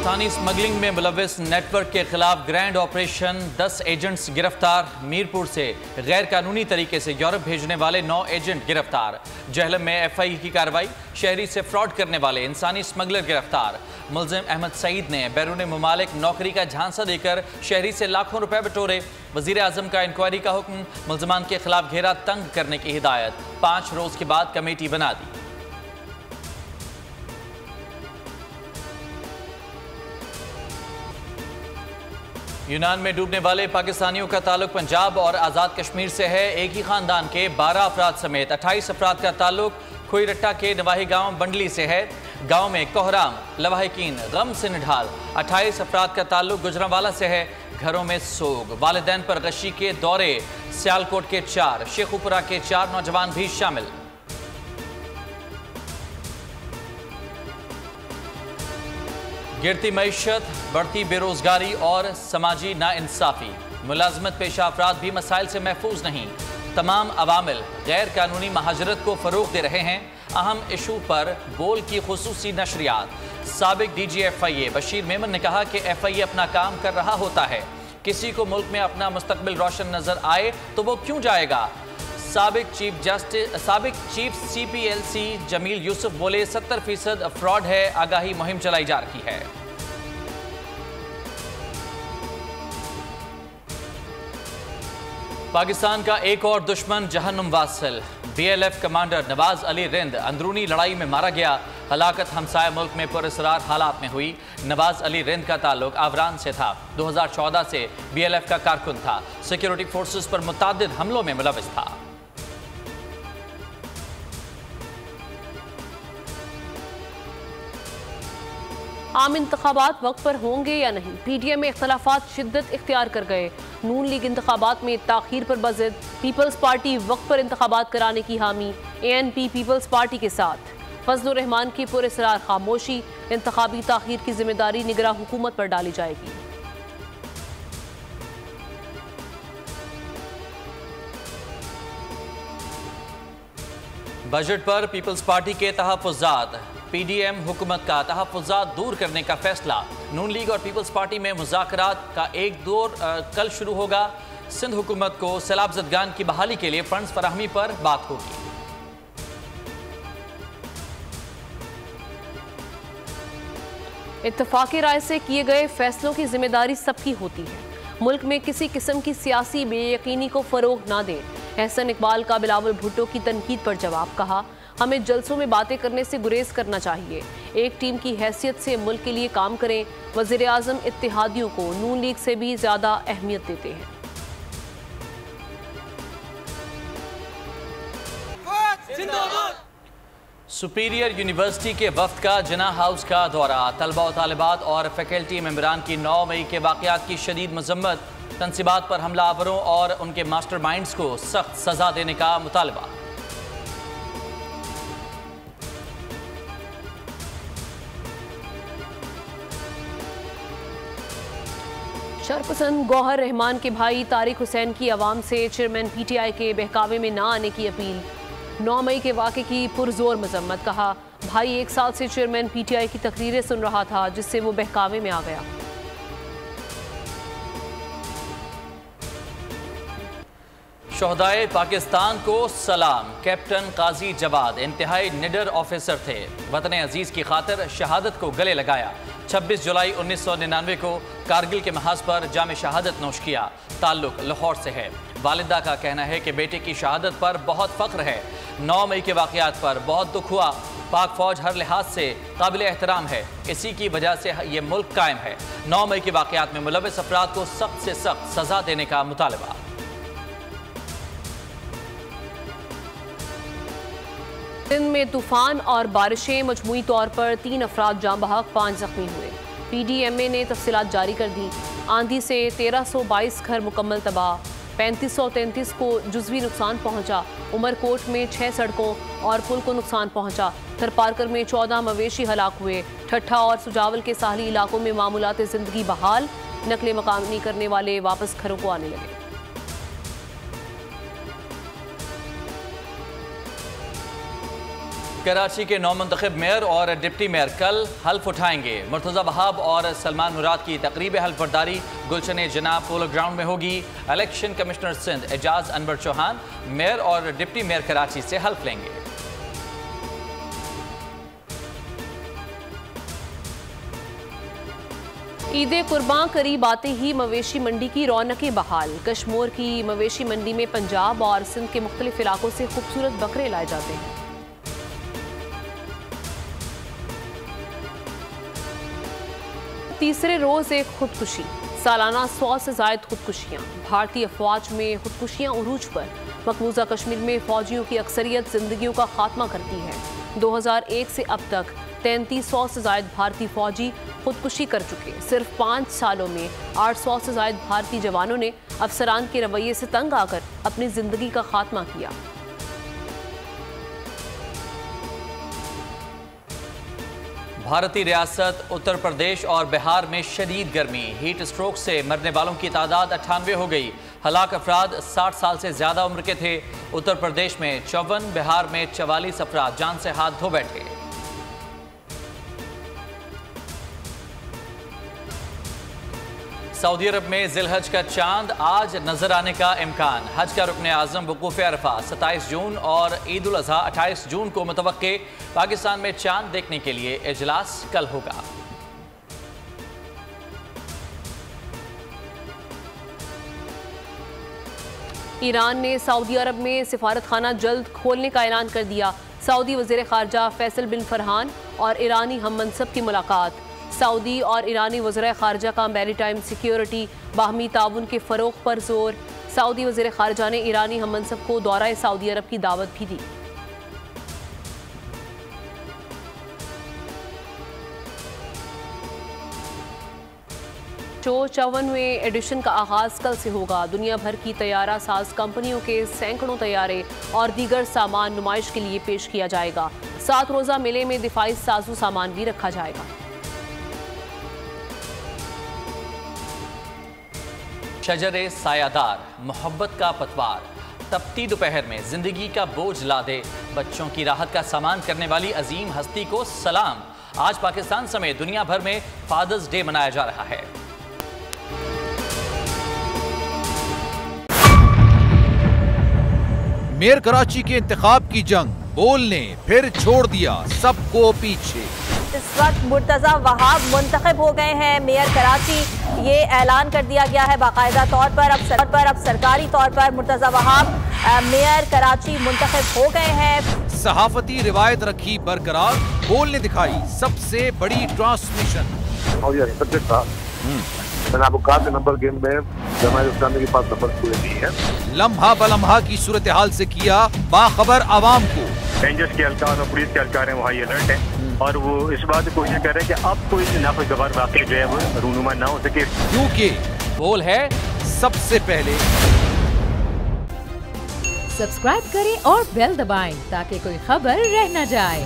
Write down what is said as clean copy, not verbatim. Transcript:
Pakistani smuggling में मुलव्विस network के खिलाफ ग्रैंड ऑपरेशन, 10 एजेंट्स गिरफ्तार। मीरपुर से गैर कानूनी तरीके से यूरोप भेजने वाले 9 एजेंट गिरफ्तार। जहलम में FI की कार्रवाई, शहरी से फ्रॉड करने वाले इंसानी स्मगलर गिरफ्तार। मुलजिम अहमद सईद ने बैरून मुमालिक नौकरी का झांसा देकर शहरी से लाखों रुपए बटोरे। वजीर आजम का इंक्वायरी का हुक्म, मुलजमान के खिलाफ घेरा तंग करने की हिदायत। 5 रोज के बाद कमेटी बना दी। यूनान में डूबने वाले पाकिस्तानियों का ताल्लुक पंजाब और आज़ाद कश्मीर से है। एक ही खानदान के 12 अफराद समेत 28 अफराद का ताल्लुक खोईरट्टा के नवाही गांव बंडली से है। गांव में कोहराम, लवाहिकीन, गम से निढाल। 28 अफराद का ताल्लुक गुजरांवाला से है। घरों में सोग, वालिदैन पर गशी के दौरे। सियालकोट के 4, शेखुपुरा के 4 नौजवान भी शामिल। गिरती मईशत, बढ़ती बेरोजगारी और समाजी नाइंसाफी। मुलाजमत पेशा अफराद भी मसाइल से महफूज नहीं। तमाम अवामिल गैर कानूनी महाजरत को फरोग दे रहे हैं। अहम इशू पर बोल की खुसूसी नशरियात। साबिक DG FIA बशीर मेमन ने कहा कि FIA अपना काम कर रहा होता है। किसी को मुल्क में अपना मुस्तकबिल रोशन नजर आए तो वो क्यों जाएगा। साबिक चीफ CPLC जमील यूसुफ बोले 70% फ्रॉड है। आगाही मुहिम चलाई जा रही है। पाकिस्तान का एक और दुश्मन जहन्नुम वासिल। BLF कमांडर नवाज अली रिंद अंदरूनी लड़ाई में मारा गया। हलाकत हमसाया मुल्क में पुरअसरार हालात में हुई। नवाज अली रिंद का ताल्लुक आफगान से था। 2014 से BLF का कारकुन था। सिक्योरिटी फोर्सेस पर मुतअद्दिद हमलों में मुलव्विस था। आम इंतखाबात वक्त पर होंगे या नहीं, PTM में इख्तलाफात शिद्दत इख्तियार कर गए। नून लीग इंतखाबात में ताखीर पर बज़िद। पीपल्स पार्टी वक्त पर इंतखाबात कराने की हामी। ANP पीपल्स पार्टी के साथ। फजलुर रहमान की पुरअसरार खामोशी। इंतखाबी ताखीर की जिम्मेदारी निगरां हुकूमत पर डाली जाएगी। बजट पर पीपल्स पार्टी के तहफ़्फ़ुज़ात। PDM हुकूमत का तहफ़्फ़ुज़ात दूर करने का फैसला। नून लीग और पीपल्स पार्टी में मुज़ाकरात का एक दौर कल शुरू होगा। सिंध हुकूमत को सैलाब ज़दगान की बहाली के लिए फंड्स फराहमी पर बात होगी। इत्तफ़ाक़ी राय से किए गए फैसलों की जिम्मेदारी सबकी होती है। मुल्क में किसी किस्म की सियासी बेयकीनी को फ़रोग़ ना दें। एहसन इकबाल का बिलावल भुट्टो की तनकीद पर जवाब। कहा, हमें जलसों में बातें करने से गुरेज करना चाहिए। एक टीम की हैसियत से मुल्क के लिए काम करें। वज़ीर आज़म इत्तेहादियों को नून लीग से भी ज़्यादा अहमियत देते हैं। सुपीरियर यूनिवर्सिटी के वफ्द का जिना हाउस का दौरा। तलबा और तालिबात और फैकल्टी मेंबरान की 9 मई के वाक़यात की शदीद मज़म्मत। तनसीबात पर हमलावरों और उनके मास्टरमाइंड्स को सख्त सजा देने का मुतालबा। शरपसंद गौहर रहमान के भाई तारिक हुसैन की अवाम से चेयरमैन PTI के बहकावे में ना आने की अपील। 9 मई के वाक़े की पुरजोर मजम्मत। कहा, भाई 1 साल से चेयरमैन PTI की तकरीरें सुन रहा था जिससे वो बहकावे में आ गया। शोहदाए पाकिस्तान को सलाम। कैप्टन काजी जवाद इंतहाई निडर ऑफिसर थे। वतन अजीज की खातिर शहादत को गले लगाया। 26 जुलाई 1999 को कारगिल के महाज पर जाम शहादत नोश किया। ताल्लुक लाहौर से है। वालिदा का कहना है कि बेटे की शहादत पर बहुत फ़ख्र है। 9 मई के वाक़यात पर बहुत दुख हुआ। पाक फौज हर लिहाज से काबिल एहतराम है। इसी की वजह से ये मुल्क कायम है। 9 मई के वाक़यात में मुलव्विस अफराद को सख्त से सख्त सजा देने का मुतालबा। सिंध में तूफान और बारिशें, मजमूई तौर पर 3 अफराद जाँ बहक, 5 जख्मी हुए। PDMA ने तफसीलात जारी कर दी। आंधी से 1322 घर मुकम्मल तबाह। 3533 को जुज़वी नुकसान पहुंचा। उमरकोट में 6 सड़कों और पुल को नुकसान पहुंचा। थरपारकर में 14 मवेशी हलाक हुए। ठट्ठा और सुजावल के साहली इलाकों में मामूलात ज़िंदगी बहाल। नकले मकामी करने वाले वापस घरों को आने लगे। कराची के नौमुंतखब मेयर और डिप्टी मेयर कल हल्फ उठाएंगे। मुर्तज़ा वहाब और सलमान मुराद की तकरीब हल्फ बर्दारी गुलशन जनाब पोलो ग्राउंड में होगी। Election commissioner Sindh Ejaz Anwar Chauhan mayor और डिप्टी मेयर कराची से हल्फ लेंगे। ईद कुर्बान करीब आते ही मवेशी मंडी की रौनकें बहाल। कश्मीर की मवेशी मंडी में पंजाब और सिंध के मुख्तलिफ इलाकों से खूबसूरत बकरे लाए जाते हैं। तीसरे रोज एक खुदकुशी। सालाना 100 से ज्यादा खुदकुशियां। भारतीय अफवाज में खुदकुशियां उरूज पर। मकबूजा कश्मीर में फौजियों की अक्सरियत जिंदगियों का खात्मा करती है। 2001 से अब तक 3300 से ज्यादा भारतीय फौजी खुदकुशी कर चुके। सिर्फ 5 सालों में 800 से ज्यादा भारतीय जवानों ने अफसरान के रवैये से तंग आकर अपनी जिंदगी का खात्मा किया। भारतीय रियासत उत्तर प्रदेश और बिहार में शदीद गर्मी। हीट स्ट्रोक से मरने वालों की तादाद 98 हो गई। हलाक अफराद 60 साल से ज्यादा उम्र के थे। उत्तर प्रदेश में 54, बिहार में 44 अफराद जान से हाथ धो बैठे। सऊदी अरब में जिलहज का चांद आज नजर आने का इम्कान। हज का रुकन आजम वकूफ अरफा 27 जून और ईद उल अजहा 28 जून को मुतवक्के। पाकिस्तान में चांद देखने के लिए इजलास कल होगा। ईरान ने सऊदी अरब में सिफारत खाना जल्द खोलने का ऐलान कर दिया। सऊदी वज़ीर ख़ारजा फैसल बिन फरहान और ईरानी हम मनसब की मुलाकात। सऊदी और ईरानी वज़ीर ख़ारजा का मैरीटाइम सिक्योरिटी बाहमी ताउन के फ़रोग़ पर जोर। सऊदी वज़ीर ख़ारजा ने ईरानी हम मनसब को दौरा सऊदी अरब की दावत भी दी। शो 54वें एडिशन का आगाज कल से होगा। दुनिया भर की तैयारा साज कंपनियों के सैकड़ों तैयारे और दीगर सामान नुमाइश के लिए पेश किया जाएगा। 7 रोज़ा मेले में दिफाई साजो सामान भी रखा जाएगा। शजरे सायादार मोहब्बत का पतवार। तपती दोपहर में जिंदगी का बोझ लादे बच्चों की राहत का सामान करने वाली अजीम हस्ती को सलाम। आज पाकिस्तान समेत दुनिया भर में फादर्स डे मनाया जा रहा है। मेयर कराची के इंतखाब की जंग, बोल ने फिर छोड़ दिया सबको पीछे। इस वक्त मुर्तज़ा वहाब मुंतखब हो गए हैं मेयर कराची। ये ऐलान कर दिया गया है बाकायदा तौर पर। अब सरकारी तौर पर मुर्तज़ा वहाब मेयर कराची मुंतखब हो गए हैं। सहाफती रिवायत रखी बरकरार, बोल ने दिखाई सबसे बड़ी ट्रांसमिशन। और ये सब्जेक्ट था, मैंने आपको कहा नंबर गेम में जमात इस्लामी के पास नंबर पूरे नहीं है। लम्हा बलम्हा की सूरत हाल से किया बाखबर आवाम को। रेंजर्स के एहलकार और पुलिस के एहलकार हैं, वहाँ अलर्ट है और वो इस बात को कोशिश कर रहे हैं कि अब कोई नाखुशगवार वाक़या जो है वो रूनुमा ना हो सके, क्योंकि बोल है सबसे पहले। सब्सक्राइब करें और बेल दबाएं ताकि कोई खबर रह न जाए।